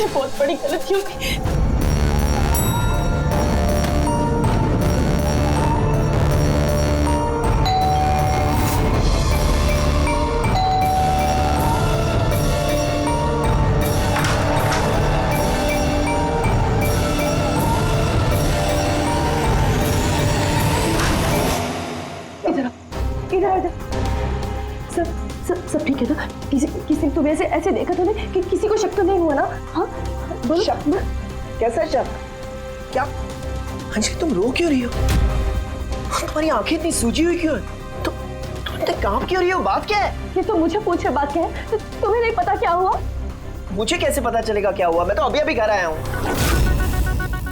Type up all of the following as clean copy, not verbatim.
मुझसे बहुत बड़ी गलती हो गई। सब ठीक है ना? किसी तुम्हें ऐसे देखा तो नहीं कि किसी को शक तो नहीं हुआ ना? हाँ बोलो। शक? कैसा शक? क्या अंजलि तुम रो क्यों रही हो? तुम्हारी आंखें इतनी सूजी हुई क्यों है? तुम इतने कांप क्यों रही हो? बात क्या है? ये तो मुझे पूछे बात क्या है? तो तुम्हें नहीं पता क्या हुआ? मुझे कैसे पता चलेगा क्या हुआ? मैं तो अभी घर आया हूँ।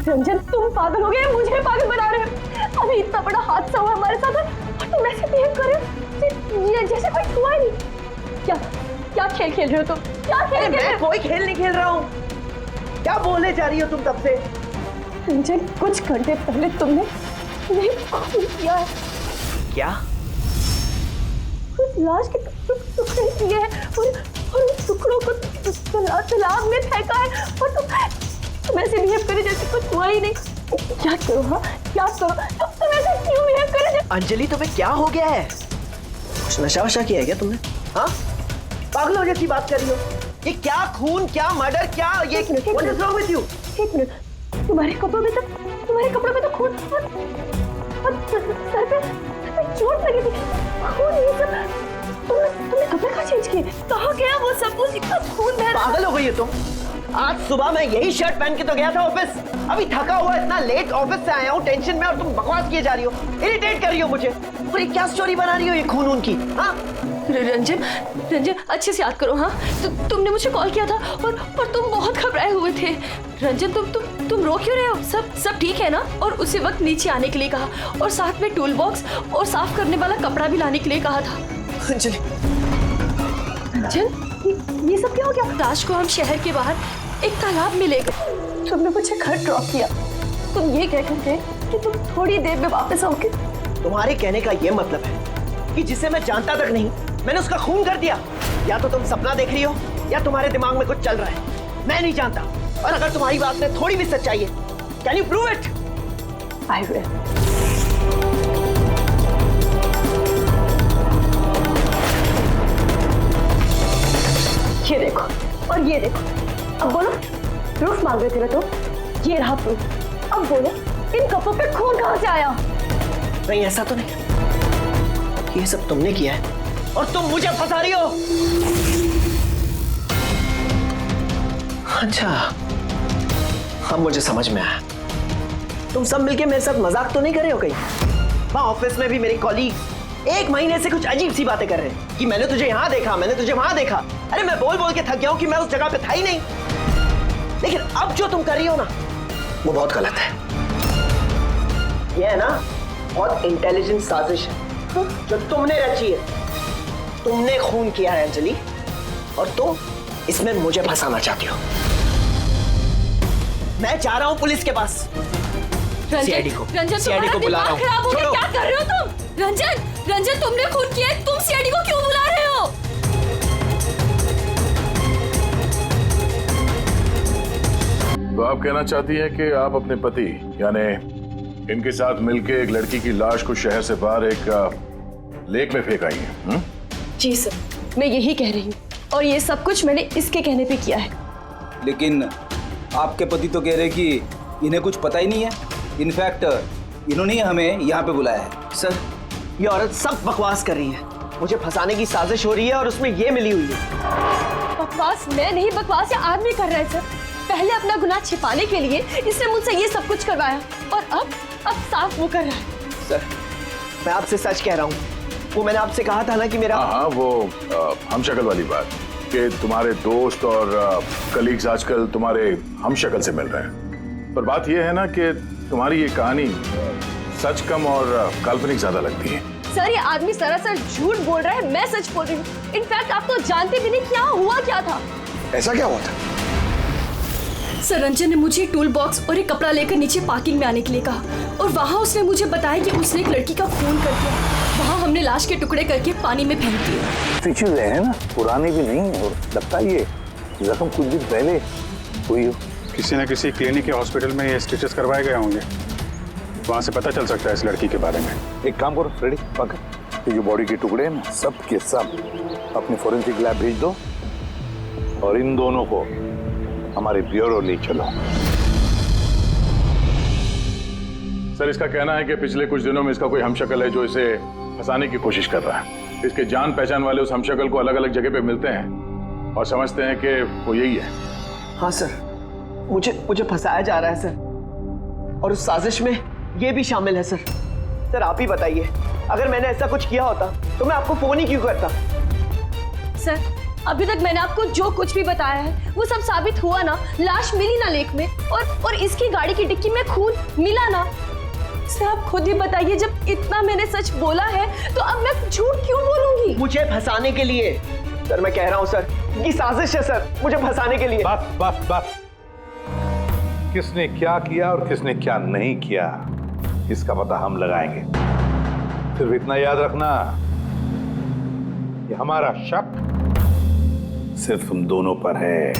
रंजन तुम पागल हो गए, मुझे पागल बना रहे हो। अभी इतना बड़ा हादसा हुआ हमारे साथ और तुम ऐसे बिहेव कर रहे हो जैसे कोई हुआ ही नहीं। क्या खेल खेल रहे हो तुम? क्या खेल खेल रहे हो? कोई खेल नहीं खेल रहा हूँ। क्या बोलने जा रही हो तुम तब से? रंजन कुछ घंटे पहले तुमने खून किया है। क्या? उस लाश के टुकड़े किए हैं और उन टुकड़ों को तालाब में फेंका है और तुम ऐसे बिहेव करे जैसे कुछ हुआ ही नहीं। क्या करो? हाँ क्या करो? तुम ऐसे क्यों बिहेव करे? अंजलि तुम्हें क्या हो गया है? कुछ नशा वशा किया है क्या तुमने? हाँ पागलों जैसी बात कर रही हो। ये क्या खून, क्या मर्डर, क्या ये What is wrong with you? एक मिनट, तुम्हारे कपड़ों में तो खून और सर पे चोट लगी थी। खून ये सब तुमने कपड़े कहाँ चेंज किए? कहाँ गया वो सब कुछ? इतना खून बह रहा। पागल हो गई हो तुम? आज सुबह मैं यही शर्ट पहन के तो गया था ऑफिस। अभी थका हुआ इतना लेट ऑफिस से आया हूँ टेंशन में और तुम बकवास किए जा रही हो, इरिटेट कर रही हो मुझे। और ये क्या स्टोरी बना रही हो ये खून की? हाँ रंजन अच्छे से याद करो। हाँ तुमने मुझे कॉल किया था और तुम बहुत घबराए हुए थे। रंजन तुम रो क्यों रहे हो? सब ठीक है ना? और उसी वक्त नीचे आने के लिए कहा और साथ में टूल बॉक्स और साफ करने वाला कपड़ा भी लाने के लिए कहा था। अंजलि रंजन ये सब क्या हो गया? लाश को हम शहर के बाहर एक तालाब में ले गए। तुमने मुझे घर ड्रॉप किया। तुम ये कहकर गए कि तुम थोड़ी देर में वापस आओगे। तुम्हारे कहने का ये मतलब है कि जिसे मैं जानता तक नहीं मैंने उसका खून कर दिया? या तो तुम सपना देख रही हो या तुम्हारे दिमाग में कुछ चल रहा है। मैं नहीं जानता। और अगर तुम्हारी बात में थोड़ी भी सच्चाई है, can you prove it? I will. ये देखो और ये देखो। अब बोलो, प्रूफ मांग रहे थे ना तुम? ये रहा प्रूफ। अब बोलो इन कपड़ों पे खून कहां से आया? नहीं ऐसा तो नहीं। ये सब तुमने किया है और तुम मुझे फंसा रही हो। अच्छा अब मुझे समझ में आया। तुम सब मिलके मेरे साथ मजाक तो नहीं कर रहे हो कहीं? वहां ऑफिस में भी मेरे कॉलीग 1 महीने से कुछ अजीब सी बातें कर रहे हैं कि मैंने तुझे यहां देखा, मैंने तुझे वहां देखा। अरे मैं बोल बोल के थक गया हूं कि मैं उस जगह पे था ही नहीं। लेकिन अब जो तुम कर रही हो ना वो बहुत गलत है। ये है ना बहुत इंटेलिजेंट साजिश है जो तुमने रची है। तुमने खून किया है अंजलि और तुम इसमें मुझे फंसाना चाहती हो। मैं जा रहा हूं पुलिस के पास। सीआईडी को बुला रहा हूं। क्या कर रहे हो तुम? रंजन तुमने खून किया है, तुम सीआईडी को क्यों बुला रहे हो? तो आप कहना चाहती हैं कि आप अपने पति यानी इनके साथ मिलके एक लड़की की लाश को शहर से बाहर एक लेक में फेंक आई हैं? जी सर, मैं यही कह रही हूँ और ये सब कुछ मैंने इसके कहने पे किया है। लेकिन आपके पति तो कह रहे कि इन्हें कुछ पता ही नहीं है। इनफैक्ट इन्होंने हमें यहाँ पे बुलाया है। सर ये औरत सब बकवास कर रही है। मुझे फंसाने की साजिश हो रही है और उसमें ये मिली हुई है। बकवास मैं नहीं, बकवास ये आदमी कर रहा है सर। पहले अपना गुनाह छिपाने के लिए इसने मुझसे ये सब कुछ करवाया और अब साफ वो कर रहा है। सर मैं आपसे सच कह रहा हूँ। वो मैंने आपसे कहा था ना कि मेरा हाँ वो हम शक्ल वाली बात कि तुम्हारे दोस्त और कलीग्स आजकल तुम्हारे हम शक्ल से मिल रहे हैं। पर बात यह है ना कि तुम्हारी ये कहानी सच कम और काल्पनिक ज्यादा लगती है। सर ये आदमी सरासर झूठ बोल रहा है, मैं सच बोल रही हूँ। इनफैक्ट आप तो जानते भी नहीं क्या हुआ क्या था। ऐसा क्या हुआ था? सर रंजन ने मुझे टूल बॉक्स और एक कपड़ा लेकर नीचे पार्किंग में आने के लिए कहा और वहाँ उसने मुझे बताया कि उसने एक लड़की का खून कर दिया। वहाँ हमने लाश के टुकड़े करके पानी में फेंक दिए। स्टिचेस है ना, पुराने भी नहीं और लगता है ये जख्म कुछ दिन पहले हुई हो। किसी न किसी क्लिनिक या हॉस्पिटल में ये स्टिचेस करवाए गए होंगे, वहां से पता चल सकता है इस लड़की के बारे में। एक काम करो फ्रेडी, पकड़ ये जो बॉडी के टुकड़े हैं ना, सब के सब अपनी फोरेंसिक लैब भेज दो और इन दोनों को हमारे ब्यूरो ले चलो। सर, इसका कहना है कि पिछले कुछ दिनों में इसका कोई हमशक्ल है जो इसे फंसाने की कोशिश कर रहा है। इसके जान पहचान वाले उस हमशक्ल को अलग अलग जगह पे मिलते हैं और समझते हैं कि वो यही है। हाँ सर, मुझे फंसाया जा रहा है सर, और उस साजिश में ये भी शामिल है सर। सर आप ही बताइए, अगर मैंने ऐसा कुछ किया होता तो मैं आपको फोन ही क्यों करता? सर, अभी तक मैंने आपको जो कुछ भी बताया है वो सब साबित हुआ ना। लाश मिली ना लेक में, और इसकी गाड़ी की डिक्की में खून मिला ना। सर आप खुद ही बताइए, जब इतना मैंने सच बोला है तो अब मैं झूठ क्यों बोलूंगी? मुझे फंसाने के लिए। सर मैं कह रहा हूँ सर, ये साजिश है सर, मुझे फंसाने के लिए। बस किसने क्या किया और किसने क्या नहीं किया इसका पता हम लगाएंगे। सिर्फ इतना याद रखना, ये हमारा शक सिर्फ तुम दोनों पर है।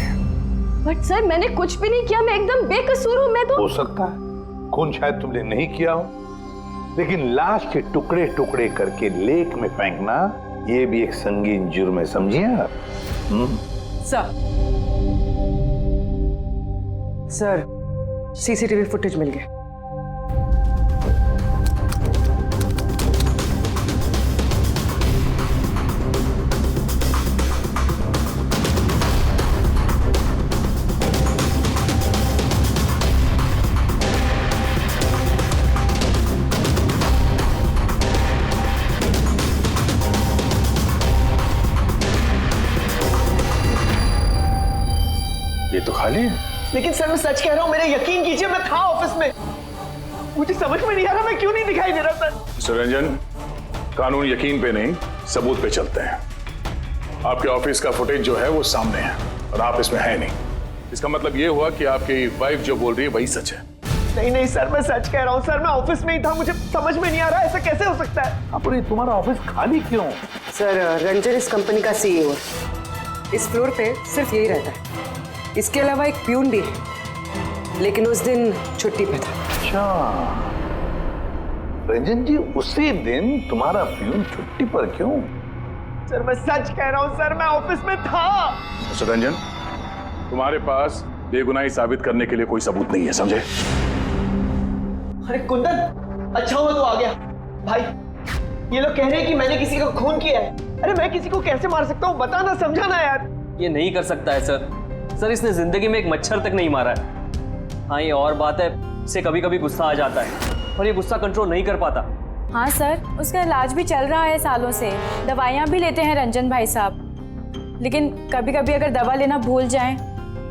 बट सर मैंने कुछ भी नहीं किया, मैं एकदम बेकसूर हूँ। मैं तो हो सकता है खून शायद तुमने नहीं किया हो, लेकिन लाश के टुकड़े टुकड़े करके लेक में फेंकना ये भी एक संगीन जुर्म है, समझिए आप? सर सीसीटीवी फुटेज मिल गया। ये तो खाली है। लेकिन सर मैं सच कह रहा हूँ, मेरे यकीन कीजिए, मैं था ऑफिस में। मुझे समझ में नहीं आ रहा मैं क्यों नहीं दिखाई दे रहा सर। मिस्टर रंजन, कानून यकीन पे नहीं सबूत पे चलते हैं। आपके ऑफिस का फुटेज जो है वो सामने है और आप इसमें है नहीं। इसका मतलब ये हुआ कि आपकी वाइफ जो बोल रही है वही सच है। नहीं सर, मैं सच कह रहा हूँ सर, मैं ऑफिस में ही था, मुझे समझ में नहीं आ रहा ऐसा कैसे हो सकता है। अरे तुम्हारा ऑफिस खाली क्यों? सर रंजन इस कंपनी का सीईओ है। इस फ्लोर पे सिर्फ यही रहता है। इसके अलावा एक प्यून भी है, लेकिन उस दिन छुट्टी पे था। अच्छा रंजन जी, उसी दिन तुम्हारा प्यून छुट्टी पर क्यों? सर मैं सच कह रहा हूँ सर, मैं ऑफिस में था। मिस्टर रंजन, तुम्हारे पास बेगुनाही साबित करने के लिए कोई सबूत नहीं है, समझे? अरे कुंदन, अच्छा हुआ तो आ गया। भाई ये लोग कह रहे हैं कि मैंने किसी का खून किया है। अरे मैं किसी को कैसे मार सकता हूँ, बताना, समझाना यार। ये नहीं कर सकता है सर, इसने जिंदगी में एक मच्छर तक नहीं मारा है। हाँ ये और बात है, इसे कभी कभी गुस्सा आ जाता है और ये गुस्सा कंट्रोल नहीं कर पाता। हाँ सर, उसका इलाज भी चल रहा है सालों से, दवाइयाँ भी लेते हैं रंजन भाई साहब, लेकिन कभी कभी अगर दवा लेना भूल जाएं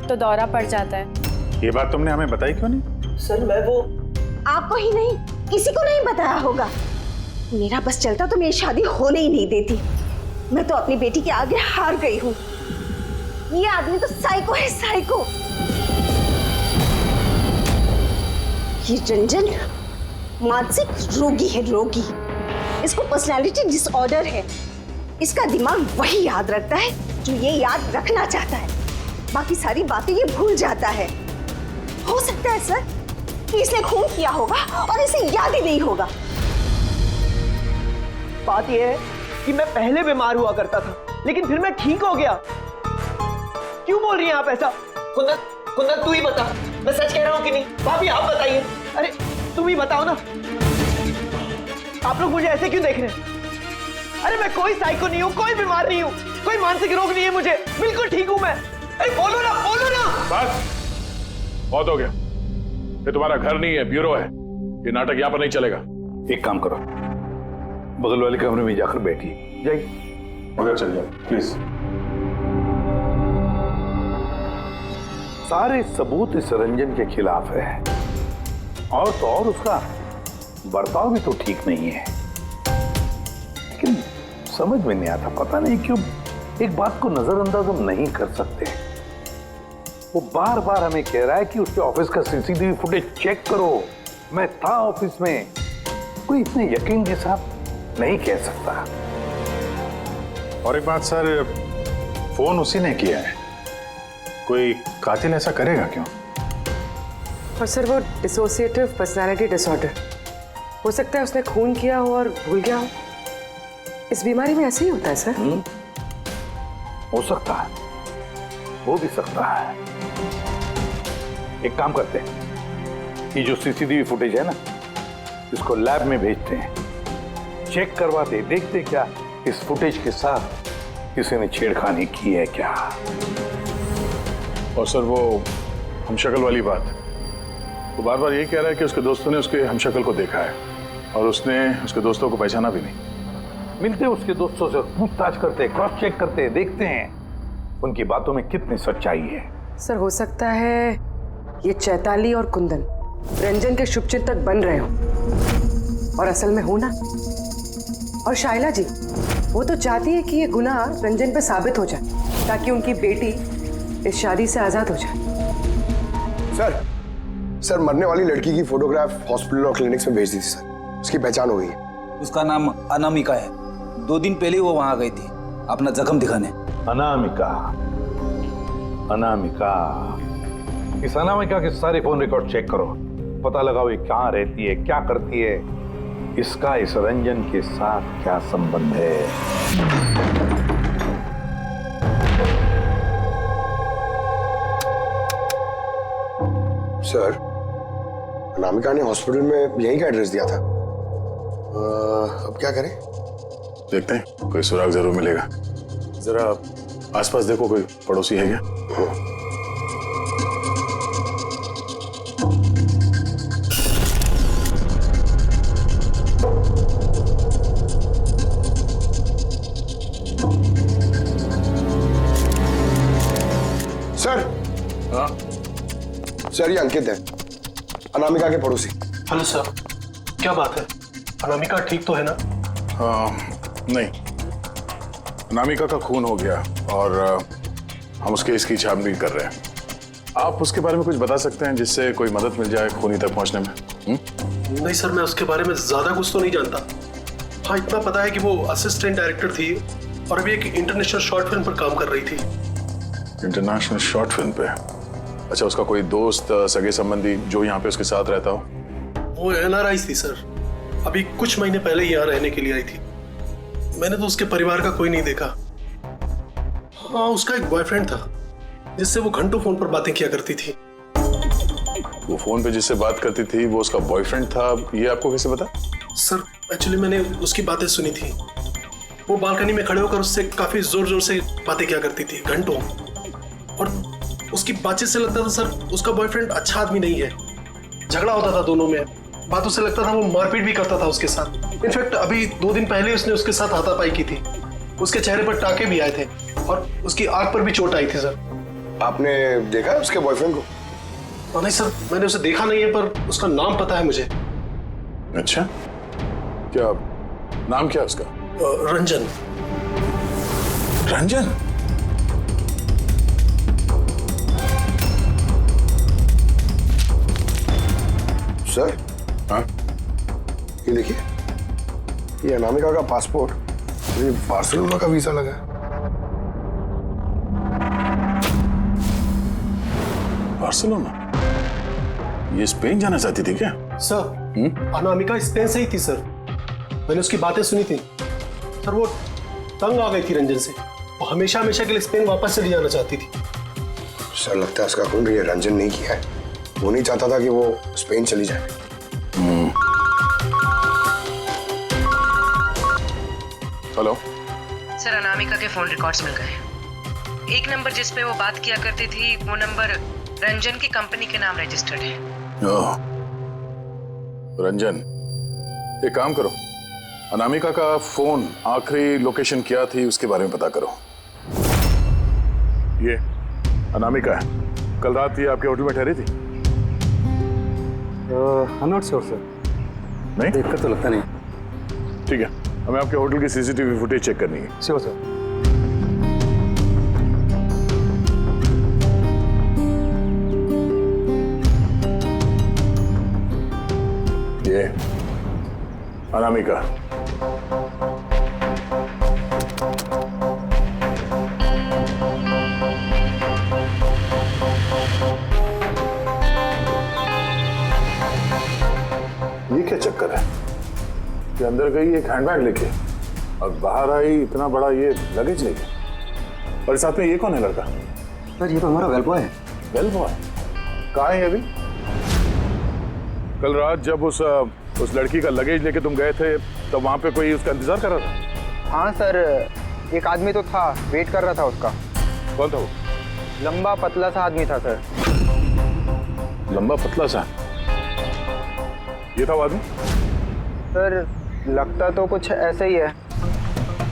तो दौरा पड़ जाता है। ये बात तुमने हमें बताई क्यों नहीं? सर मैं वो आपको ही नहीं किसी को नहीं बताया होगा। मेरा बस चलता तो मेरी शादी होने ही नहीं देती। मैं तो अपनी बेटी के आगे हार गई हूँ। ये आदमी तो साइको है, साइको। ये रंजन मानसिक रोगी है, रोगी। इसको पर्सनालिटी डिसऑर्डर है। इसका दिमाग वही याद रखता है जो ये याद रखना चाहता है, बाकी सारी बातें ये भूल जाता है। हो सकता है सर कि इसने खून किया होगा और इसे याद ही नहीं होगा। बात यह है कि मैं पहले बीमार हुआ करता था, लेकिन फिर मैं ठीक हो गया। क्यों बोल रही हैं आप ऐसा? कुंदन तू ही बता, मैं सच कह रहा हूँ कि नहीं? भाभी आप बताइए। अरे तुम ही बताओ ना, आप लोग मुझे ऐसे क्यों देख रहे हैं? अरे मैं कोई साइको नहीं हूँ, कोई बीमार नहीं हूँ, कोई मानसिक रोग नहीं है मुझे, बिल्कुल ठीक हूँ मैं। अरे बोलो ना, बोलो ना। बस बहुत हो गया। ये तुम्हारा घर नहीं है, ब्यूरो है। ये नाटक यहाँ पर नहीं चलेगा। एक काम करो, बगल वाले कमरे में जाकर बैठिए, जाइए। उधर चल जाओ प्लीज। सारे सबूत इस रंजन के खिलाफ है, और तो और उसका बर्ताव भी तो ठीक नहीं है। लेकिन समझ में नहीं आता, पता नहीं क्यों एक बात को नजरअंदाज हम नहीं कर सकते। वो बार बार हमें कह रहा है कि उसके ऑफिस का सीसीटीवी फुटेज चेक करो, मैं था ऑफिस में। कोई इतने यकीन के साथ नहीं कह सकता। और एक बात सर, फोन उसी ने किया है, कोई कातिल ऐसा करेगा क्यों? और सर वो डिसोसिएटिव पर्सनालिटी डिसऑर्डर, हो सकता है उसने खून किया हो और भूल गया हो। इस बीमारी में ऐसे ही होता है सर। हो सकता है, हो भी सकता है। एक काम करते हैं, ये जो सीसीटीवी फुटेज है ना, इसको लैब में भेजते हैं, चेक करवाते, देखते क्या इस फुटेज के साथ किसी ने छेड़खानी की है क्या। और सर वो हमशक्ल वाली बात, वो बार बार ये कह रहा है कि उसके दोस्तों ने उसके हमशक्ल को देखा है और उसने उसके दोस्तों को पहचाना भी नहीं। मिलते उसके दोस्तों से, पूछताछ करते, क्रॉस चेक करते, देखते हैं उनकी बातों में कितनी सच्चाई है। सर हो सकता है ये चैताली और कुंदन रंजन के शुभचिंतक बन रहे हो और असल में हो ना। और शाइला जी वो तो चाहती है कि ये गुनाह रंजन पे साबित हो जाए ताकि उनकी बेटी इस शादी से आजाद हो जाए। सर मरने वाली लड़की की फोटोग्राफ हॉस्पिटल और क्लिनिक्स में भेज दी थी सर, उसकी पहचान हो गई है। उसका नाम अनामिका है। 2 दिन पहले वो वहां गई थी अपना जख्म दिखाने। अनामिका, अनामिका, इस अनामिका के सारे फोन रिकॉर्ड चेक करो, पता लगाओ ये कहाँ रहती है, क्या करती है, इसका इस रंजन के साथ क्या संबंध है। सर अनामिका ने हॉस्पिटल में यहीं का एड्रेस दिया था। अब क्या करें? देखते हैं, कोई सुराग जरूर मिलेगा। जरा आसपास देखो, कोई पड़ोसी है क्या? सर। हाँ सर ये अंकित है, अनामिका के पड़ोसी। हेलो सर, क्या बात है? अनामिका ठीक तो है ना? नहीं, अनामिका का खून हो गया और हम उसके इसकी छानबीन कर रहे हैं। आप उसके बारे में कुछ बता सकते हैं जिससे कोई मदद मिल जाए खूनी तक पहुंचने में? नहीं सर, मैं उसके बारे में ज्यादा कुछ तो नहीं जानता। हाँ इतना पता है कि वो असिस्टेंट डायरेक्टर थी और अभी एक इंटरनेशनल शॉर्ट फिल्म पर काम कर रही थी। इंटरनेशनल शॉर्ट फिल्म पे? अच्छा, उसका कोई दोस्त, सगे संबंधी जो यहाँ पे उसके साथ रहता हो? वो NRI थी सर, अभी कुछ महीने पहले यहाँ रहने के लिए आई थी। मैंने तो उसके परिवार का कोई नहीं देखा। हाँ उसका एक बॉयफ्रेंड था जिससे वो घंटों फोन पर बातें किया करती थी। वो फोन पे जिससे बात करती थी वो उसका बॉयफ्रेंड था, ये आपको कैसे पता? सर एक्चुअली मैंने उसकी बातें सुनी थी। वो बालकनी में खड़े होकर उससे काफी जोर जोर से बातें किया करती थी घंटों, और उसकी बातचीत से लगता था सर उसका बॉयफ्रेंड अच्छा आदमी नहीं है। झगड़ा होता था दोनों में, बातों से लगता था वो मारपीट भी करता था उसके साथ। इनफैक्ट अभी 2 दिन पहले उसने उसके साथ हाथापाई की थी। उसके चेहरे पर टाके भी आए थे और उसकी आंख पर भी चोट आई थी सर। आपने देखा है उसके बॉयफ्रेंड को? नहीं सर, मैंने उसे देखा नहीं है, पर उसका नाम पता है मुझे। अच्छा, क्या नाम क्या उसका? रंजन। रंजन? सर। हाँ? ये देखिए, ये अनामिका का पासपोर्ट, ये बार्सिलोना का वीजा लगा है। बार्सिलोना? ये स्पेन जाना चाहती थी क्या? सर अनामिका स्पेन से ही थी सर, मैंने उसकी बातें सुनी थी सर। वो तंग आ गई थी रंजन से, वो हमेशा हमेशा के लिए स्पेन वापस चली जाना चाहती थी। सर लगता है उसका खून ये रंजन नहीं किया है, वो नहीं चाहता था कि वो स्पेन चली जाए। हेलो सर अनामिका के फोन रिकॉर्ड्स मिल गए। एक नंबर जिस पे वो बात किया करती थी वो नंबर रंजन की कंपनी के नाम रजिस्टर्ड है। ओह, रंजन, एक काम करो, अनामिका का फोन आखिरी लोकेशन क्या थी उसके बारे में पता करो। ये अनामिका है, कल रात ये आपके होटल में ठहरी थी? I am not sure sir, नहीं देखकर तो लगता नहीं। ठीक है, हमें आपके होटल की सीसीटीवी फुटेज चेक करनी है। Sure sir. ये अनामिका, ये क्या चक्कर है कि अंदर गई एक हैंडबैग लेके और बाहर आई इतना बड़ा ये लगेज लेके, और साथ में ये कौन है लड़का? सर ये तो हमारा वेल बॉय है। वेल बॉय कहाँ है ये अभी? कल रात जब उस लड़की का लगेज लेके तुम गए थे तब वहां पे कोई उसका इंतजार कर रहा था? हाँ सर, एक आदमी तो था, वेट कर रहा था उसका। कौन था वो? लंबा पतला सा आदमी था सर। लंबा पतला सा? ये था वो आदमी? सर लगता तो कुछ ऐसे ही है।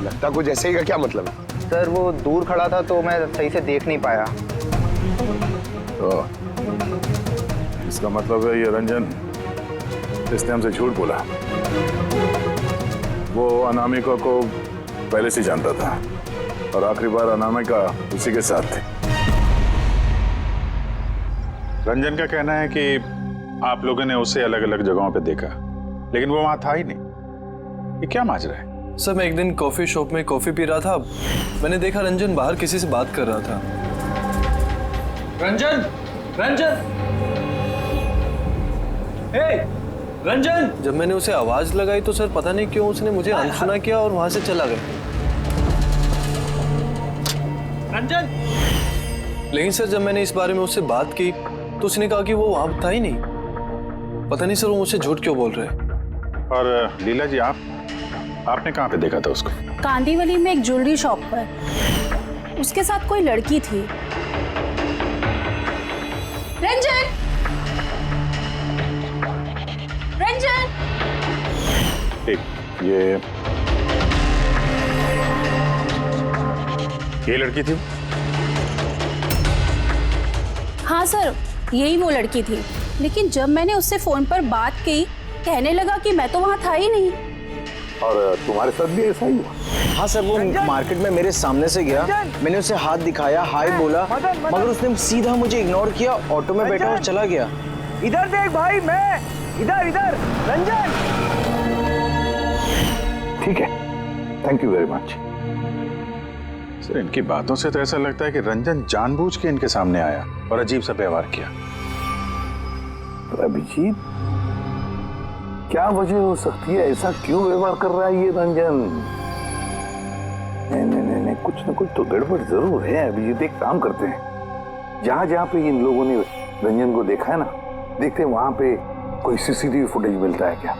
लगता कुछ ऐसे ही का क्या मतलब है? सर वो दूर खड़ा था तो मैं सही से देख नहीं पाया। तो इसका मतलब है ये रंजन, इसने हमसे झूठ बोला। वो अनामिका को पहले से जानता था और आखिरी बार अनामिका उसी के साथ थी। रंजन का कहना है कि आप लोगों ने उसे अलग अलग जगहों पे देखा, लेकिन वो वहां था ही नहीं। ये क्या माजरा है? सर मैं एक दिन कॉफी शॉप में कॉफी पी रहा था, मैंने देखा रंजन बाहर किसी से बात कर रहा था। रंजन, रंजन, हे, रंजन! जब मैंने उसे आवाज लगाई तो सर पता नहीं क्यों उसने मुझे अनसुना किया और वहां से चला गया। रंजन! लेकिन सर जब मैंने इस बारे में उससे बात की तो उसने कहा कि वो वहां था ही नहीं। पता नहीं सर वो मुझसे झूठ क्यों बोल रहे हैं। और लीला जी, आपने कहाँ पे देखा था उसको? कांदीवली में एक ज्वेलरी शॉप पर उसके साथ कोई लड़की थी। रंजन! रंजन! एक ये लड़की थी? हाँ सर, यही वो लड़की थी, लेकिन जब मैंने उससे फोन पर बात की कहने लगा कि मैं तो वहां था ही नहीं। और तुम्हारे साथ भी ऐसा ही हुआ? हाँ सर, वो मार्केट में मेरे सामने से गया, मैंने उसे हाथ दिखाया, हाय बोला, मगर उसने सीधा मुझे इग्नोर किया, ऑटो में बैठा और चला गया। इधर देख भाई, मैं इधर इधर। रंजन! ठीक है, thank you very much. Sir इनकी बातों से तो ऐसा लगता है कि रंजन जानबूझ के इनके सामने आया और अजीब सा व्यवहार किया। तो अभिजीत, क्या वजह हो सकती है? ऐसा क्यों व्यवहार कर रहा है ये रंजन? नहीं, कुछ ना कुछ तो गड़बड़ जरूर है। अभिजीत, एक काम करते हैं, जहां जहां पे इन लोगों ने रंजन को देखा है ना, देखते हैं वहां पे कोई सीसीटीवी फुटेज मिलता है क्या।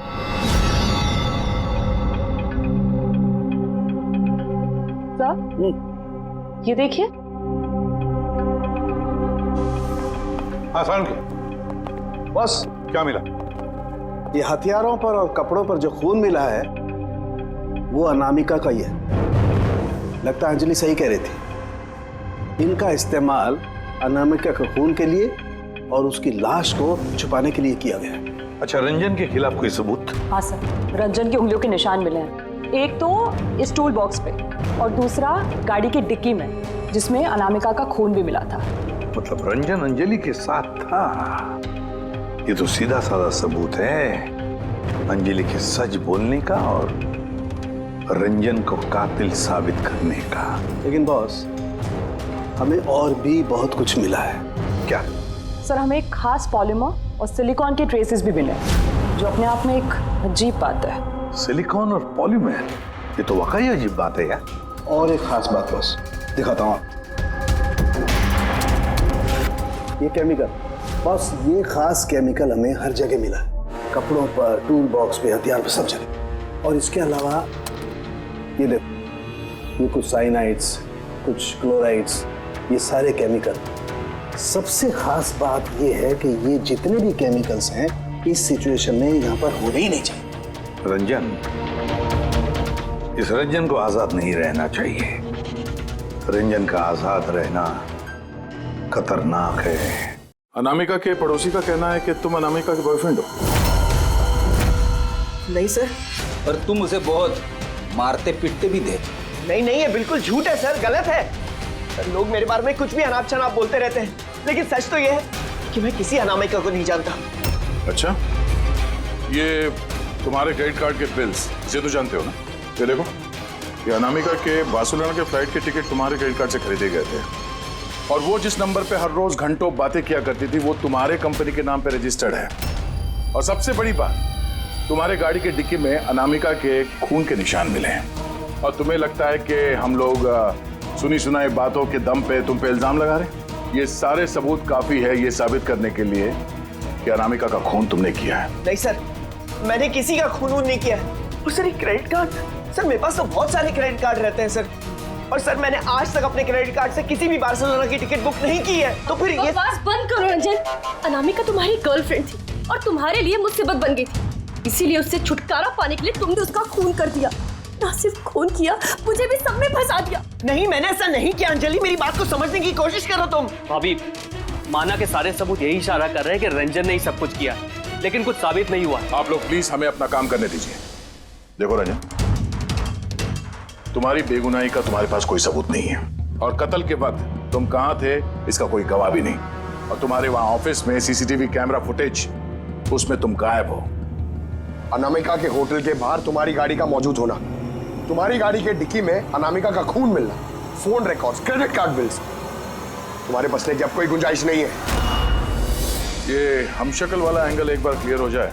सर ये देखिए। हाँ सारण के बस, क्या मिला? ये हथियारों पर और कपड़ों पर जो खून मिला है वो अनामिका का ही है। लगता है अंजलि सही कह रही थी, इनका इस्तेमाल अनामिका के खून के लिए और उसकी लाश को छुपाने के लिए किया गया है। अच्छा, रंजन के खिलाफ कोई सबूत? हाँ सर, रंजन की उंगलियों के निशान मिले हैं। एक तो इस टूल बॉक्स पे और दूसरा गाड़ी की डिक्की में, जिसमें अनामिका का खून भी मिला था। मतलब रंजन अंजलि के साथ था? ये तो सीधा साधा सबूत है अंजलि के सच बोलने का और रंजन को कातिल साबित करने का। लेकिन बॉस, हमें और भी बहुत कुछ मिला है। क्या? सर हमें एक खास पॉलीमर और सिलिकॉन के ट्रेसेस भी मिले, जो अपने आप में एक अजीब बात है। सिलिकॉन और पॉलीमर, ये तो वाकई अजीब बात है यार। और एक खास बात बॉस, दिखाता हूँ। ये केमिकल बॉस, ये खास केमिकल हमें हर जगह मिला है, कपड़ों पर, टूल बॉक्स पे, हथियार पर, सब जगह। और इसके अलावा ये देखो, ये कुछ साइनाइड्स, कुछ क्लोराइड्स, ये सारे केमिकल। सबसे खास बात ये है कि ये जितने भी केमिकल्स हैं इस सिचुएशन में यहाँ पर होने ही नहीं चाहिए। रंजन, इस रंजन को आजाद नहीं रहना चाहिए। रंजन का आजाद रहना खतरनाक है। अनामिका के पड़ोसी का कहना है कि तुम अनामिका के बॉयफ्रेंड हो। नहीं सर। पर तुम उसे बहुत मारते पीटते भी थे। नहीं, ये बिल्कुल झूठ है सर, गलत है। सर, लोग मेरे बारे में कुछ भी अनाप शनाप बोलते रहते हैं, लेकिन सच तो ये है कि मैं किसी अनामिका को नहीं जानता। अच्छा, ये तुम्हारे क्रेडिट कार्ड के बिल्स, इसे तो जानते हो ना? ये देखो, ये अनामिका के बार्सिलोना के फ्लाइट के टिकट तुम्हारे क्रेडिट कार्ड से खरीदे गए थे, और वो जिस नंबर पे हर रोज घंटों बातें किया करती थी वो तुम्हारे कंपनी के नाम पे रजिस्टर्ड है। और सबसे बड़ी बात, तुम्हारे गाड़ी के डिक्की में अनामिका के खून के निशान मिले हैं और तुम्हें लगता है कि हम लोग सुनी सुनाई बातों के दम पे तुम पे इल्जाम लगा रहे हैं। ये सारे सबूत काफी है ये साबित करने के लिए कि अनामिका का खून तुमने किया है। नहीं सर, मैंने किसी का खून नहीं किया है। और सर, ये क्रेडिट कार्ड, सर मेरे पास तो बहुत सारे क्रेडिट कार्ड रहते हैं सर। और सर, मैंने आज तक अपने क्रेडिट कार्ड से किसी भी बार्सिलोना की टिकट बुक नहीं की है। तो फिर ये बकवास बंद करो रंजन। अनामिका तुम्हारी गर्लफ्रेंड थी और तुम्हारे लिए मुसीबत बन गई थी, इसीलिए उससे छुटकारा पाने के लिए तुमने उसका खून कर दिया। ना सिर्फ खून किया, मुझे भी सब में फंसा दिया। नहीं, मैंने ऐसा नहीं किया। अंजलि, मेरी बात को समझने की कोशिश करो तुम। भाभी, माना के सारे सबूत यही इशारा कर रहे हैं कि रंजन ने ही सब कुछ किया, लेकिन कुछ साबित नहीं हुआ। आप लोग प्लीज हमें अपना काम करने दीजिए। देखो रंजन, तुम्हारी बेगुनाही का तुम्हारे पास कोई सबूत नहीं है और कत्ल के वक्त तुम कहां थे इसका कोई गवाह भी नहीं। और तुम्हारे वहां ऑफिस में सीसीटीवी कैमरा फुटेज, उसमें तुम गायब हो। अनामिका के होटल के बाहर तुम्हारी गाड़ी का मौजूद होना, तुम्हारी गाड़ी के डिक्की में अनामिका का खून मिलना, phone records, credit card bills, तुम्हारे बचने की अब कोई गुंजाइश नहीं है। ये हमशक्ल वाला एंगल एक बार क्लियर हो जाए,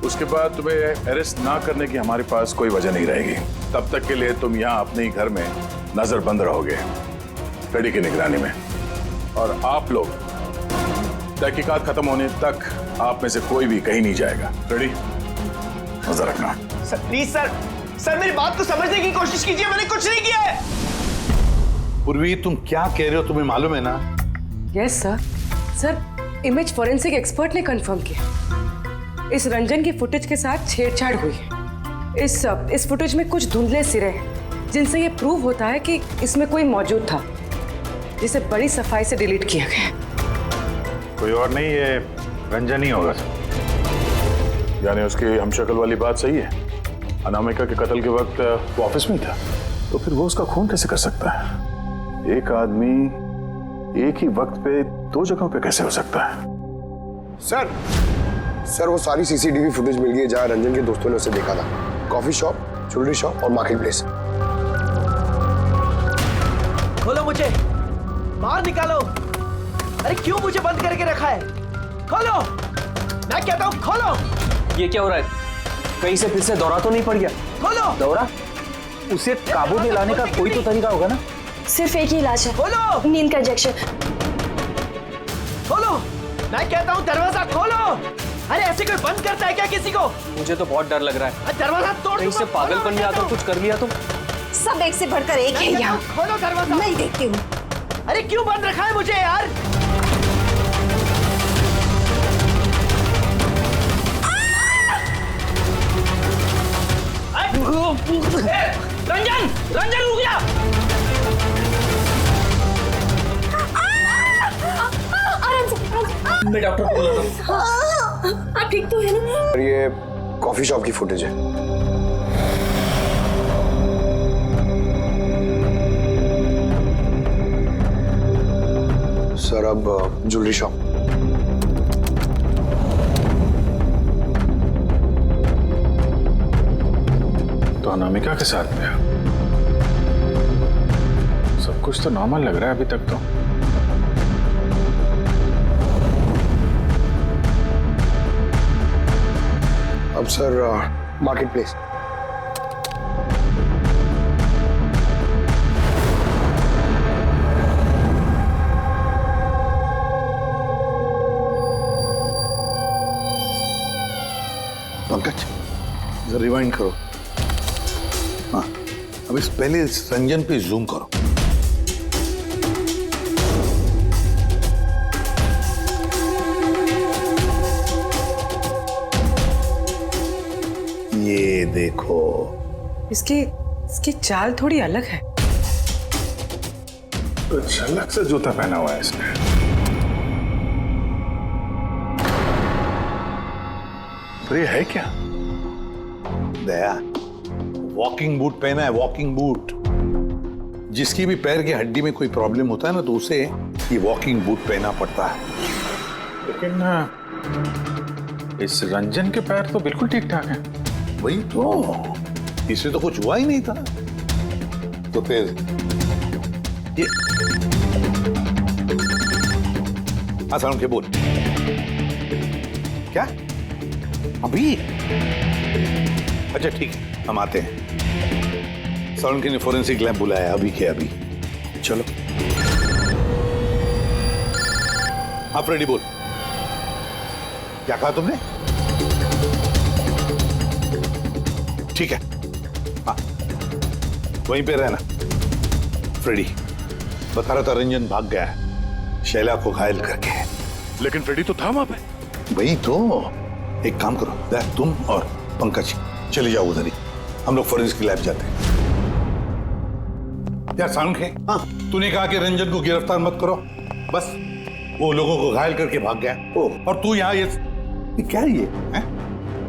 उसके बाद तुम्हें अरेस्ट ना करने की हमारे पास कोई वजह नहीं रहेगी। तब तक के लिए तुम यहाँ अपने ही घर में नजरबंद रहोगे, फ्रेडी की निगरानी में। और आप लोग तहकीकात खत्म होने तक आप में से कोई भी कहीं नहीं जाएगा। फ्रेडी, नजर रखना। सर प्लीज सर, सर मेरी बात को समझने की कोशिश कीजिए। मैंने कुछ नहीं किया है। पूर्वी, तुम क्या कह रहे हो तुम्हें मालूम है ना? Yes sir. Sir, image forensic expert ने कंफर्म किया इस रंजन की फुटेज के साथ छेड़छाड़ हुई है। इस फुटेज में कुछ धुंधले सिरे हैं जिनसे ये प्रूव होता है कि इसमें कोई मौजूद था, जिसे बड़ी सफाई से डिलीट किया गया। कोई और नहीं, ये रंजन ही होगा। यानी उसकी हमशक्ल वाली बात सही है, अनामिका के कत्ल के वक्त वो ऑफिस में ही था, तो फिर वो उसका खून कैसे कर सकता है? एक आदमी एक ही वक्त पे दो जगहों पे कैसे हो सकता है? सर, वो सारी सीसीटीवी फुटेज मिल गई है जहां रंजन के दोस्तों ने उसे देखा था। कॉफी शॉप, ज्वेलरी शॉप और मार्केट प्लेस। खोलो मुझे, बाहर निकालो। अरे क्यों मुझे बंद करके रखा है? खोलो, मैं कहता हूँ खोलो। ये क्या हो रहा है? कहीं से फिर से दौरा तो नहीं पड़ गया? खोलो। दौरा? उसे काबू में लाने का कोई तो तरीका होगा ना? सिर्फ एक ही इलाज है, खोलो। नींद का इंजेक्शन। खोलो, मैं कहता हूँ दरवाजा खोलो। अरे ऐसे कोई बंद करता है क्या किसी को? मुझे तो बहुत डर लग रहा है। दरवाजा तोड़। कहीं से पागलपन में आकर कुछ कर लिया तो? सब एक से बढ़कर एक है यहाँ। खोलो दरवाजा। मैं देखती हूँ। अरे क्यों बंद रखा है मुझे यार? रंजन, रंजन रुक जा। मैं डॉक्टर को बुलाता हूं। आप ठीक तो है ना? और ये कॉफी शॉप की फुटेज है। सर, अब ज्वेलरी शॉप। तो अनामिका के साथ में सब कुछ तो नॉर्मल लग रहा है अभी तक तो। अब सर, मार्केट प्लेस। पंकज, जरा रिवाइंड करो। हाँ, अब इस पहले इस रंजन पे जूम करो। ये देखो, इसकी चाल थोड़ी अलग है। तो झलक से जूता पहना हुआ है इसने। तो ये है क्या? दया, वॉकिंग बूट पहना है, वॉकिंग बूट। जिसकी भी पैर की हड्डी में कोई प्रॉब्लम होता है ना, तो उसे ये वॉकिंग बूट पहना पड़ता है। लेकिन इस रंजन के पैर तो बिल्कुल ठीक ठाक हैं। वही तो, इससे तो कुछ हुआ ही नहीं था। तो फिर ये हाँ, के बोल क्या? अभी? अच्छा ठीक है, हम आते हैं। सोलंकी ने फोरेंसिक लैब बुलाया अभी के अभी। चलो। हाँ फ्रेडी बोल, क्या कहा तुमने? ठीक है, हाँ वहीं पे रहना। फ्रेडी बता रहा था रंजन भाग गया है शैला को घायल करके। लेकिन फ्रेडी तो था वहां पे। वही तो, एक काम करो, तुम और पंकज चले जाओ उधर ही, हम लोग फोरेंसिक लैब जाते हैं। यार सालुंखे, हाँ तूने कहा कि रंजन को गिरफ्तार मत करो, बस वो लोगों को घायल करके भाग गया। और तू यहाँ ये क्या है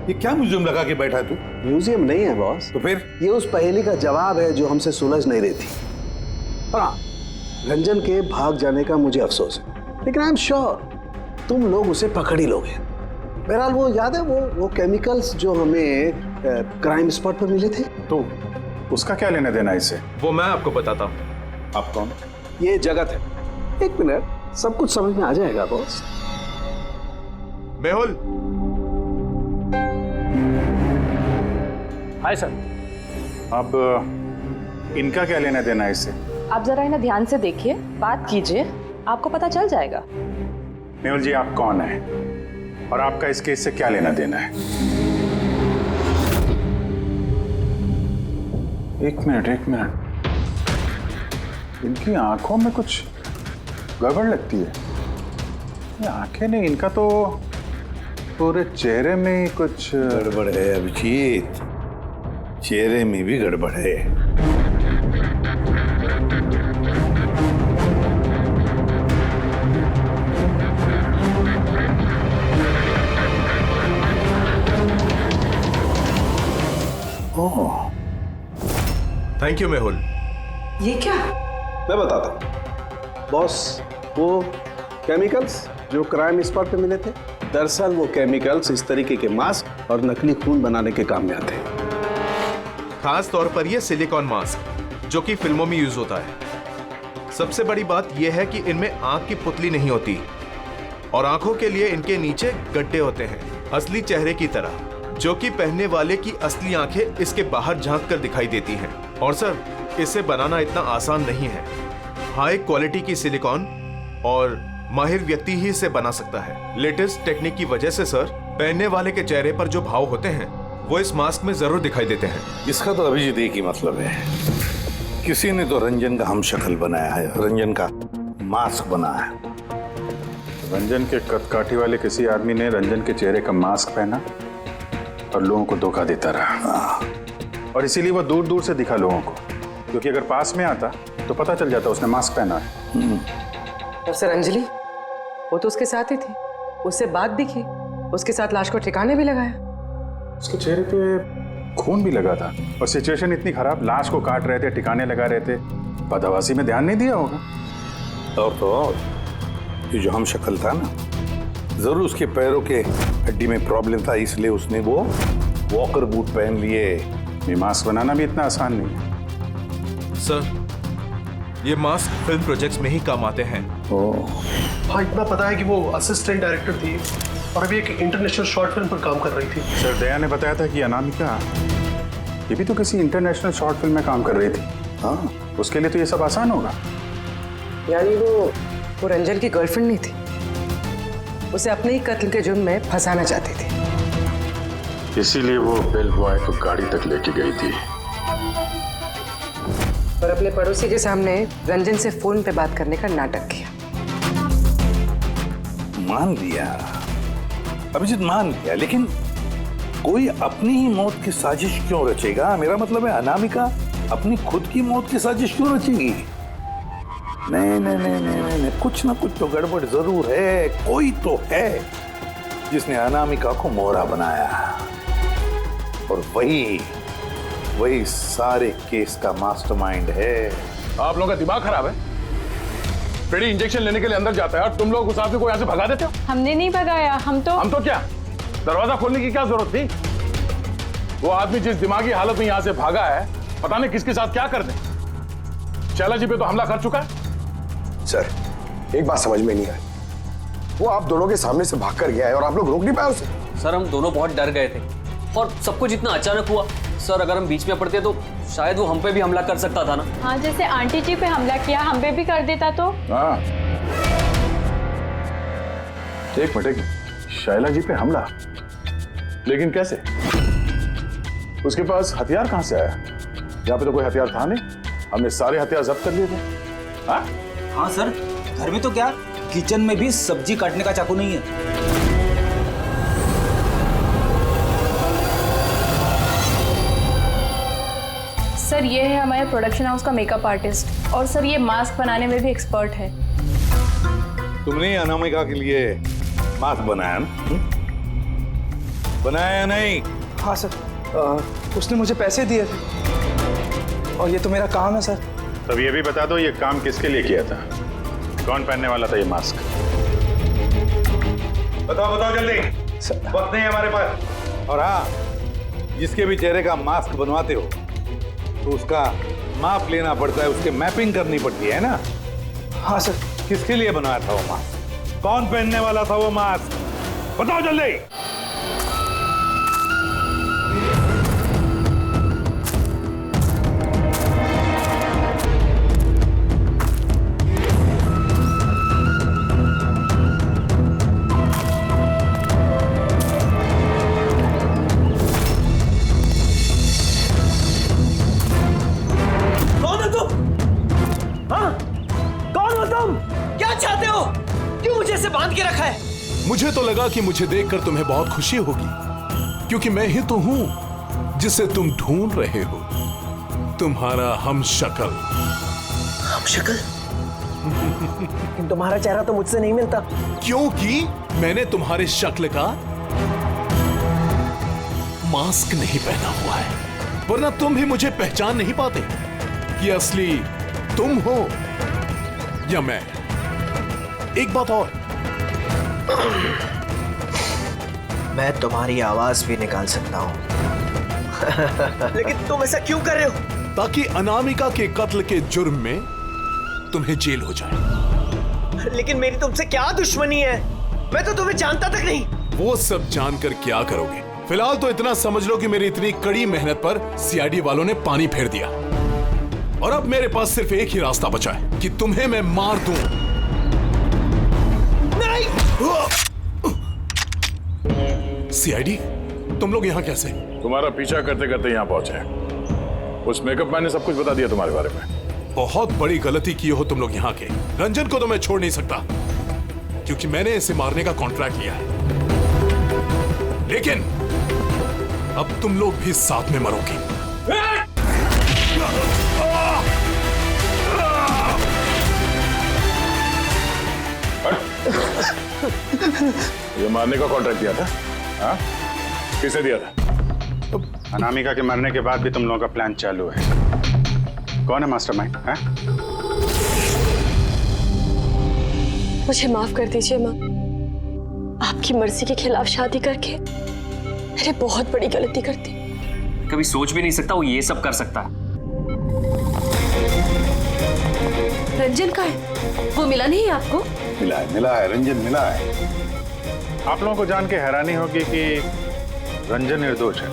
ये क्या म्यूजियम लगा के बैठा है तू? म्यूजियम नहीं है बॉस। तो फिर? ये उस पहेली का जवाब है जो हमसे सुलझ नहीं रही थी। और हाँ, रंजन के भाग जाने का मुझे अफसोस है, लेकिन आई एम श्योर तुम लोग उसे पकड़ ही लोगे। बहरहाल वो याद है वो केमिकल्स जो हमें क्राइम स्पॉट पर मिले थे? तो उसका क्या लेना देना इससे? वो मैं आपको बताता हूँ। आप कौन? ये जगत है। एक मिनट, सब कुछ समझ में आ जाएगा बॉस। मेहुल। Hi sir. अब इनका क्या लेना देना है इससे? आप जरा इन्हें ध्यान से देखिए, बात कीजिए, आपको पता चल जाएगा। मेहुल जी, आप कौन है और आपका इस केस से क्या लेना देना है? एक मिनट, इनकी आंखों में कुछ गड़बड़ लगती है। ये आंखें नहीं, इनका तो पूरे चेहरे में कुछ गड़बड़ है अभिजीत, चेहरे में भी गड़बड़ है। Thank you Mehul. ये क्या? मैं बताता हूँ बॉस, वो केमिकल्स जो क्राइम स्पॉट पे मिले थे, दरअसल वो केमिकल्स इस तरीके के मास्क और नकली खून बनाने के काम में आते हैं। खास तौर पर ये सिलिकॉन मास्क जो कि फिल्मों में यूज होता है। सबसे बड़ी बात यह है कि इनमें आंख की पुतली नहीं होती और आंखों के लिए इनके नीचे गड्ढे होते हैं, असली चेहरे की तरह, जो कि पहनने वाले की असली आंखें इसके बाहर झांक कर दिखाई देती हैं। और सर, इसे बनाना इतना आसान नहीं है। हाई क्वालिटी की सिलिकॉन और माहिर व्यक्ति ही इसे बना सकता है। लेटेस्ट टेक्निक की वजह से सर, पहनने वाले के चेहरे पर जो भाव होते हैं वो इस मास्क में जरूर दिखाई देते हैं। इसका तो अभिजीत एक ही मतलब है, किसी ने तो रंजन का हमशक्ल बनाया है, रंजन का मास्क बनाया है। रंजन के कदकाठी वाले किसी आदमी ने रंजन के चेहरे का मास्क पहना और लोगों को धोखा देता रहा। और इसीलिए वो दूर दूर से दिखा लोगों को, क्योंकि अगर पास में आता तो पता चल जाता उसने मास्क पहना है। और सर अंजलि, वो तो उसके साथ ही थी, उससे बात भी की, उसके साथ लाश को ठिकाने भी लगाया। उसके चेहरे पे खून भी लगा था और सिचुएशन इतनी खराब, लाश को काट रहे थे, ठिकाने लगा रहे थे, बदहवासी में ध्यान नहीं दिया होगा। और तो और ये जो हमशक्ल था ना, जरूर उसके पैरों के हड्डी में प्रॉब्लम था, इसलिए उसने वो वॉकर बूट पहन लिए। ये मास्क बनाना भी इतना आसान नहीं है। सर, ये मास्क फिल्म प्रोजेक्ट्स में ही काम आते हैं। हाँ, इतना पता है कि वो असिस्टेंट डायरेक्टर थी और अभी एक इंटरनेशनल शॉर्ट फिल्म पर काम कर रही थी। सर, दया ने बताया था कि अनामिका ये भी तो किसी इंटरनेशनल शॉर्ट फिल्म में काम कर रही थी। हाँ, उसके लिए तो ये सब आसान होगा। यानी वो रंजन की गर्लफ्रेंड नहीं थी, उसे अपने ही कत्ल के जुर्म में फंसाना चाहती थी। इसीलिए वो बेल बॉय को गाड़ी तक लेके गई थी और अपने पड़ोसी के सामने रंजन से फोन पे बात करने का नाटक किया। मान लिया अभिजीत, मान लिया, लेकिन कोई अपनी ही मौत की साजिश क्यों रचेगा? मेरा मतलब है अनामिका अपनी खुद की मौत की साजिश क्यों रचेगी? नहीं नहीं नहीं नहीं नहीं, कुछ ना कुछ तो गड़बड़ जरूर है। कोई तो है जिसने अनामिका को मोहरा बनाया और वही सारे केस का मास्टरमाइंड है। आप लोगों का दिमाग खराब है। फ्रेडी इंजेक्शन लेने के लिए अंदर जाता है और तुम लोग उस आदमी को यहाँ से भगा देते हो। हमने नहीं भगाया, हम तो क्या दरवाजा खोलने की क्या जरूरत थी? वो आदमी जिस दिमागी हालत में यहाँ से भागा है, पता नहीं किसके साथ क्या कर दे। शैला जी पे तो हमला कर चुका है। सर, एक बात समझ में नहीं आई, वो आप दोनों के सामने से भाग कर गया है और आप लोग रोक नहीं पाए उसे। सर हम दोनों बहुत डर गए थे और सब कुछ इतना अचानक हुआ। सर अगर हम बीच में पड़ते तो शायद वो हम पे भी हमला कर सकता था ना। हाँ, जैसे आंटी जी पे हमला किया हम पे भी कर देता तो। हाँ, एक मिनट, शायला जी पे हमला, लेकिन कैसे? उसके पास हथियार कहां से आया? यहाँ पे तो कोई हथियार था नहीं, हमने सारे हथियार जब्त कर लिए थे। हाँ? हाँ सर, घर में तो क्या, किचन में भी सब्जी काटने का चाकू नहीं है। सर ये है हमारे प्रोडक्शन हाउस का मेकअप आर्टिस्ट और सर ये मास्क बनाने में भी एक्सपर्ट है। तुमने अनामिका के लिए मास्क बनाया ना? बनाया या नहीं? हाँ सर, उसने मुझे पैसे दिए थे और ये तो मेरा काम है सर। तब ये भी बता दो ये काम किसके लिए किया था? कौन पहनने वाला था ये मास्क? बताओ बताओ जल्दी, वक्त नहीं है हमारे पास। और हाँ, जिसके भी चेहरे का मास्क बनवाते हो तो उसका माप लेना पड़ता है, उसके मैपिंग करनी पड़ती है ना? हाँ सर। किसके लिए बनाया था वो मास्क? कौन पहनने वाला था वो मास्क? बताओ जल्दी। मुझे तो लगा कि मुझे देखकर तुम्हें बहुत खुशी होगी, क्योंकि मैं ही तो हूं जिसे तुम ढूंढ रहे हो, तुम्हारा हमशक्ल। हमशक्ल? तुम्हारा चेहरा तो मुझसे नहीं मिलता। क्योंकि मैंने तुम्हारे शक्ल का मास्क नहीं पहना हुआ है, वरना तुम भी मुझे पहचान नहीं पाते कि असली तुम हो या मैं। एक बात और, मैं तुम्हारी आवाज भी निकाल सकता हूं। लेकिन तुम ऐसा क्यों कर रहे हो? ताकि अनामिका के कत्ल के जुर्म में तुम्हें जेल हो जाए। लेकिन मेरी तुमसे क्या दुश्मनी है? मैं तो तुम्हें जानता तक नहीं। वो सब जानकर क्या करोगे? फिलहाल तो इतना समझ लो कि मेरी इतनी कड़ी मेहनत पर सीआईडी वालों ने पानी फेर दिया और अब मेरे पास सिर्फ एक ही रास्ता बचा है कि तुम्हें मैं मार दूं। सीआईडी, तुम लोग यहाँ कैसे? तुम्हारा पीछा करते करते यहाँ पहुंचे। उस मेकअप मैन ने सब कुछ बता दिया तुम्हारे बारे में। बहुत बड़ी गलती की हो तुम लोग यहाँ के। रंजन को तो मैं छोड़ नहीं सकता क्योंकि मैंने इसे मारने का कॉन्ट्रैक्ट लिया है, लेकिन अब तुम लोग भी साथ में मरोगे। ये मारने का कॉन्ट्रैक्ट दिया था? हाँ? किसे दिया था? अनामिका के मरने के बाद भी तुम लोगों का प्लान चालू है। कौन है मास्टरमाइंड? मुझे माफ कर दीजिए माँ, आपकी मर्जी के खिलाफ शादी करके मैंने बहुत बड़ी गलती कर दी। कभी सोच भी नहीं सकता वो ये सब कर सकता है। रंजन का है? वो मिला नहीं आपको? मिला है, रंजन मिला है। आप लोगों को जान के हैरानी होगी कि रंजन निर्दोष है।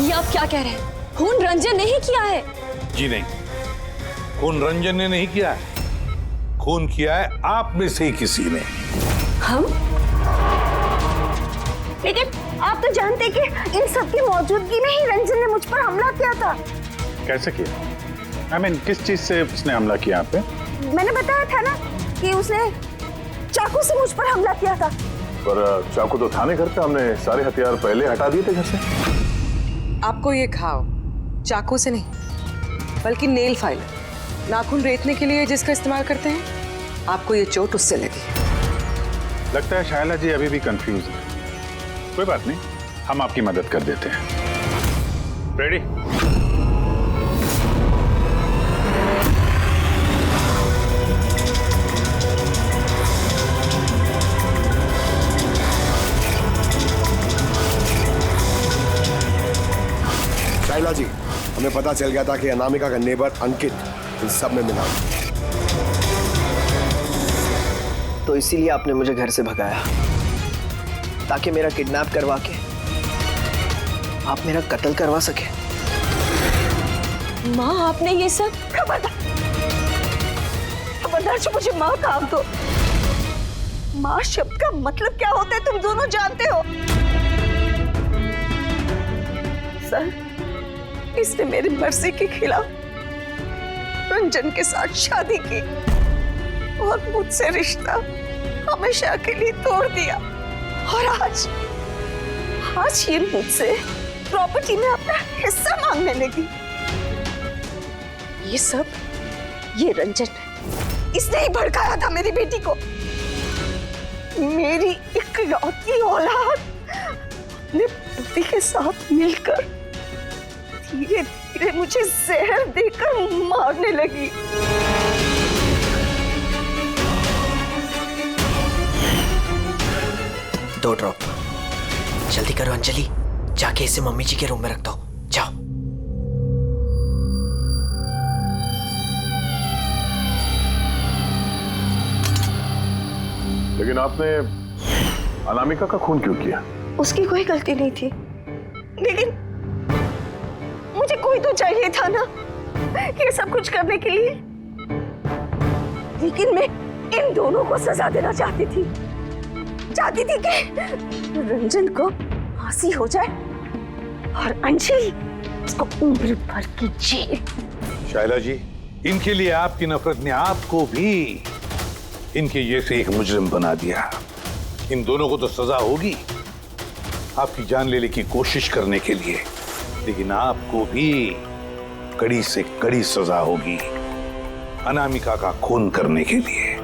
ये आप क्या कह रहे हैं? खून रंजन ने ही किया है? जी नहीं, खून रंजन ने नहीं किया है, खून किया है आप में से किसी ने। हम? लेकिन आप तो जानते कि इन सब की मौजूदगी में ही रंजन ने मुझ पर हमला किया था। कैसे किया? किस चीज से उसने हमला किया आप पे? मैंने बताया था ना कि उसने चाकू से मुझ पर हमला किया था। पर चाकू तो था नहीं घर पे, हमने सारे हथियार पहले हटा दिए थे घर से। आपको ये घाव चाकू से नहीं बल्कि नेल फाइलर, नाखून रेतने के लिए जिसका इस्तेमाल करते हैं, आपको ये चोट उससे लगी। लगता है शायला जी अभी भी कंफ्यूज है। कोई बात नहीं, हम आपकी मदद कर देते हैं। रेडी? शायला जी, हमें पता चल गया था कि अनामिका का नेबर अंकित इन सब में मिला। तो इसीलिए आपने मुझे घर से भगाया, ताकि मेरा किडनैप करवा के आप मेरा कत्ल करवा सके। माँ, आपने ये सब खबरदार जो मुझे माँ कहा तो। माँ शब्द का मतलब क्या होता है तुम दोनों जानते हो। सर, इसने मेरी मर्जी के खिलाफ रंजन के साथ शादी की और मुझसे रिश्ता हमेशा के लिए तोड़ दिया। और आज ये मुझसे प्रॉपर्टी में अपना हिस्सा मांगने लगी। ये सब ये रंजन है, इसने ही भड़काया था मेरी बेटी को। मेरी इकलौती औलाद अपने पति के साथ मिलकर धीरे धीरे मुझे जहर देकर मारने लगी। 2 ड्रॉप। जल्दी करो अंजलि, जाके इसे मम्मी जी के रूम में रख दो। जाओ। लेकिन आपने अनामिका का खून क्यों किया? उसकी कोई गलती नहीं थी, लेकिन मुझे कोई तो चाहिए था ना ये सब कुछ करने के लिए। लेकिन मैं इन दोनों को सजा देना चाहती थी कि रंजन को फांसी हो जाए और अंजलि उसको उम्र भर की जेल। शायला जी, इनके लिए आपकी नफरत ने आपको भी इनके जैसे एक मुजरिम बना दिया। इन दोनों को तो सजा होगी आपकी जान लेने की कोशिश करने के लिए, लेकिन आपको भी कड़ी से कड़ी सजा होगी अनामिका का खून करने के लिए।